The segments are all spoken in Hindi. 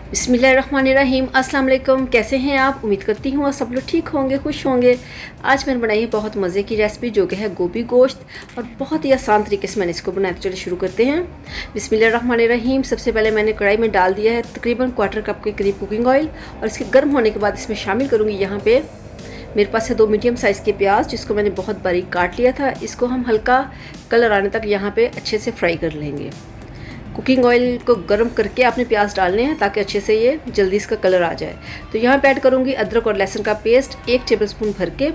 बिस्मिल्लाहिर्रहमानिर्रहीम। अस्सलाम वालेकुम। कैसे हैं आप? उम्मीद करती हूँ सब लोग ठीक होंगे, खुश होंगे। आज मैंने बनाई है बहुत मज़े की रेसिपी जो कि है गोभी गोश्त, और बहुत ही आसान तरीके से मैंने इसको बनाया। तो चलिए शुरू करते हैं। बिस्मिल्लाहिर्रहमानिर्रहीम। सबसे पहले मैंने कढ़ाई में डाल दिया है तकरीबन 1/4 कप के करीब कुकिंग ऑयल, और इसके गर्म होने के बाद इसमें शामिल करूँगी यहाँ पे मेरे पास है 2 मीडियम साइज़ के प्याज, जिसको मैंने बहुत बारीक काट लिया था। इसको हम हल्का कलर आने तक यहाँ पे अच्छे से फ्राई कर लेंगे। कुकिंग ऑयल को गर्म करके आपने प्याज डालने हैं ताकि अच्छे से ये जल्दी इसका कलर आ जाए। तो यहाँ पे ऐड करूँगी अदरक और लहसुन का पेस्ट 1 टेबलस्पून भर के।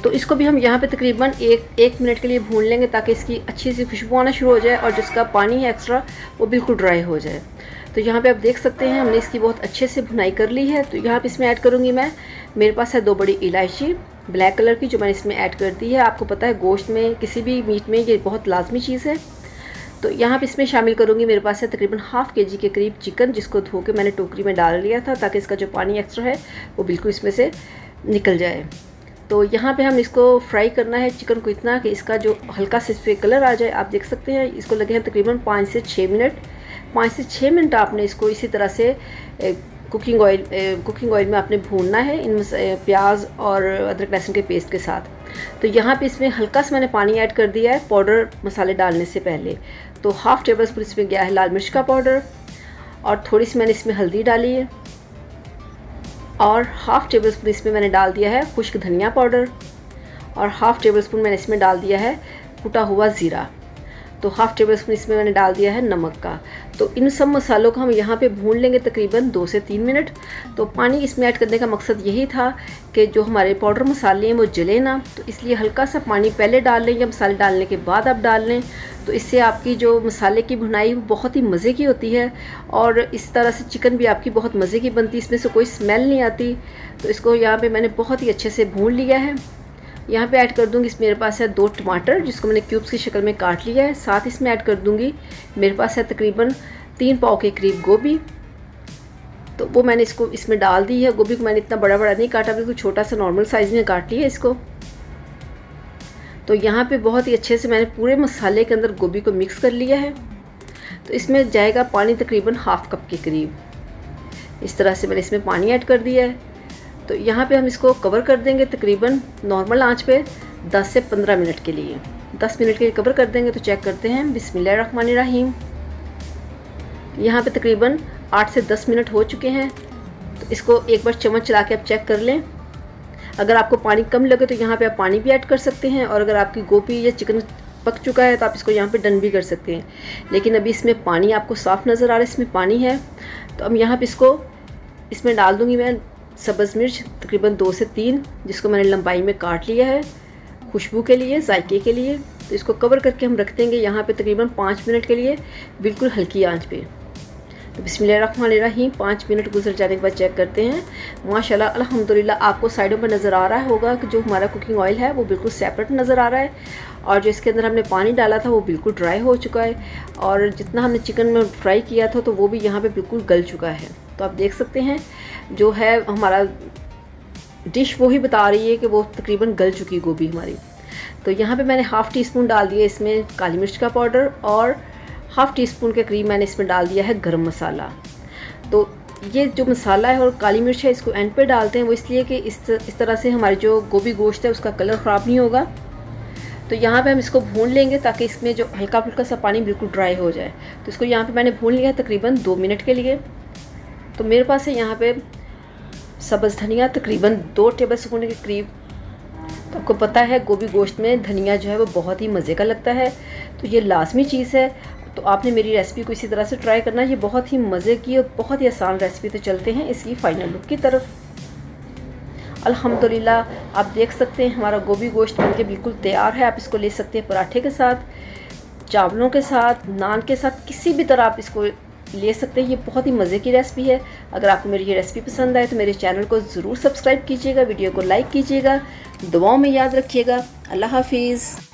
तो इसको भी हम यहाँ पे तकरीबन एक मिनट के लिए भून लेंगे ताकि इसकी अच्छी सी खुशबू आना शुरू हो जाए और जिसका पानी है एक्स्ट्रा वो बिल्कुल ड्राई हो जाए। तो यहाँ पे आप देख सकते हैं हमने इसकी बहुत अच्छे से भुनाई कर ली है। तो यहाँ पे इसमें ऐड करूँगी मैं, मेरे पास है 2 बड़ी इलायची ब्लैक कलर की, जो मैंने इसमें ऐड कर दी है। आपको पता है गोश्त में किसी भी मीट में ये बहुत लाजमी चीज़ है। तो यहाँ पे इसमें शामिल करूँगी, मेरे पास है तकरीबन ½ kg के करीब चिकन, जिसको धो के मैंने टोकरी में डाल लिया था ताकि इसका जो पानी एक्स्ट्रा है वो बिल्कुल इसमें से निकल जाए। तो यहाँ पे हम इसको फ्राई करना है चिकन को इतना कि इसका जो हल्का से इस पर कलर आ जाए। आप देख सकते हैं इसको लगे हैं तकरीबन 5 से 6 मिनट। 5 से 6 मिनट आपने इसको इसी तरह से कुकिंग ऑयल में आपने भूनना है इन प्याज और अदरक लहसुन के पेस्ट के साथ। तो यहाँ पे इसमें हल्का सा मैंने पानी ऐड कर दिया है पाउडर मसाले डालने से पहले। तो ½ टेबलस्पून इसमें गया है लाल मिर्च का पाउडर, और थोड़ी सी मैंने इसमें हल्दी डाली है, और ½ टेबलस्पून इसमें मैंने डाल दिया है खुश्क धनिया पाउडर, और ½ टेबलस्पून मैंने इसमें डाल दिया है कुटा हुआ ज़ीरा। तो ½ टेबलस्पून इसमें मैंने डाल दिया है नमक का। तो इन सब मसालों को हम यहाँ पे भून लेंगे तकरीबन 2 से 3 मिनट। तो पानी इसमें ऐड करने का मकसद यही था कि जो हमारे पाउडर मसाले हैं वो जले ना, तो इसलिए हल्का सा पानी पहले डाल लें या मसाले डालने के बाद आप डाल लें। तो इससे आपकी जो मसाले की भुनाई वो बहुत ही मज़े की होती है, और इस तरह से चिकन भी आपकी बहुत मज़े की बनती है, इसमें से कोई स्मेल नहीं आती। तो इसको यहाँ पर मैंने बहुत ही अच्छे से भून लिया है। यहाँ पे ऐड कर दूँगी, इसमें मेरे पास है 2 टमाटर जिसको मैंने क्यूब्स की शक्ल में काट लिया है। साथ इसमें ऐड कर दूँगी, मेरे पास है तकरीबन 3 पाव के करीब गोभी। तो वो मैंने इसको इसमें डाल दी है। गोभी को मैंने इतना बड़ा नहीं काटा, बिल्कुल छोटा सा नॉर्मल साइज़ में काट लिया इसको। तो यहाँ पे बहुत ही अच्छे से मैंने पूरे मसाले के अंदर गोभी को मिक्स कर लिया है। तो इसमें जाएगा पानी तकरीबन ½ कप के करीब। इस तरह से मैंने इसमें पानी ऐड कर दिया है। तो यहाँ पे हम इसको कवर कर देंगे तकरीबन नॉर्मल आंच पे 10 से 15 मिनट के लिए। 10 मिनट के लिए कवर कर देंगे। तो चेक करते हैं। बिस्मिल्लाहिर्रहमानिर्रहीम। यहाँ पे तकरीबन 8 से 10 मिनट हो चुके हैं। तो इसको एक बार चम्मच चला के आप चेक कर लें। अगर आपको पानी कम लगे तो यहाँ पे आप पानी भी ऐड कर सकते हैं, और अगर आपकी गोभी या चिकन पक चुका है तो आप इसको यहाँ पे डन भी कर सकते हैं। लेकिन अभी इसमें पानी आपको साफ़ नज़र आ रहा है, इसमें पानी है। तो अब यहाँ पे इसमें डाल दूँगी मैं सब्ज़ मिर्च तकरीबन 2 से 3, जिसको मैंने लंबाई में काट लिया है खुशबू के लिए, जायके के लिए। तो इसको कवर करके हम रख देंगे यहाँ पे तकरीबन 5 मिनट के लिए, बिल्कुल हल्की आंच पे। तो बिस्मिल्लाहिर्रहमानिर्रहीम। 5 मिनट गुजर जाने के बाद चेक करते हैं। माशाल्लाह अल्हम्दुलिल्लाह आपको साइडों पर नज़र आ रहा होगा कि जो हमारा कुकिंग ऑयल है वो बिल्कुल सेपरेट नज़र आ रहा है, और जो इसके अंदर हमने पानी डाला था वो बिल्कुल ड्राई हो चुका है, और जितना हमने चिकन में फ्राई किया था तो वो भी यहाँ पर बिल्कुल गल चुका है। तो आप देख सकते हैं जो है हमारा डिश वो ही बता रही है कि वो तकरीबन गल चुकी गोभी हमारी। तो यहाँ पे मैंने ½ टीस्पून डाल दिया इसमें काली मिर्च का पाउडर, और ½ टीस्पून के करीब मैंने इसमें डाल दिया है गरम मसाला। तो ये जो मसाला है और काली मिर्च है इसको एंड पे डालते हैं, वो इसलिए कि इस तरह से हमारी जो गोभी गोश्त है उसका कलर ख़राब नहीं होगा। तो यहाँ पे हम इसको भून लेंगे ताकि इसमें जो हल्का फुल्का सा पानी बिल्कुल ड्राई हो जाए। तो इसको यहाँ पे मैंने भून लिया है तकरीबन 2 मिनट के लिए। तो मेरे पास है यहाँ पे सब्ज़ धनिया तकरीबन 2 टेबलस्पून के करीब। तो आपको पता है गोभी गोश्त में धनिया जो है वो बहुत ही मज़े का लगता है, तो ये लाजमी चीज़ है। तो आपने मेरी रेसिपी को इसी तरह से ट्राई करना। ये बहुत ही मज़े की और बहुत ही आसान रेसिपी। तो चलते हैं इसकी फ़ाइनल लुक की तरफ। अल्हम्दुलिल्लाह आप देख सकते हैं हमारा गोभी गोश्त बनके बिल्कुल तैयार है। आप इसको ले सकते हैं पराठे के साथ, चावलों के साथ, नान के साथ, किसी भी तरह आप इसको ले सकते हैं। ये बहुत ही मज़े की रेसिपी है। अगर आपको मेरी ये रेसिपी पसंद आए तो मेरे चैनल को ज़रूर सब्सक्राइब कीजिएगा, वीडियो को लाइक कीजिएगा, दुआओं में याद रखिएगा। अल्लाह हाफिज़।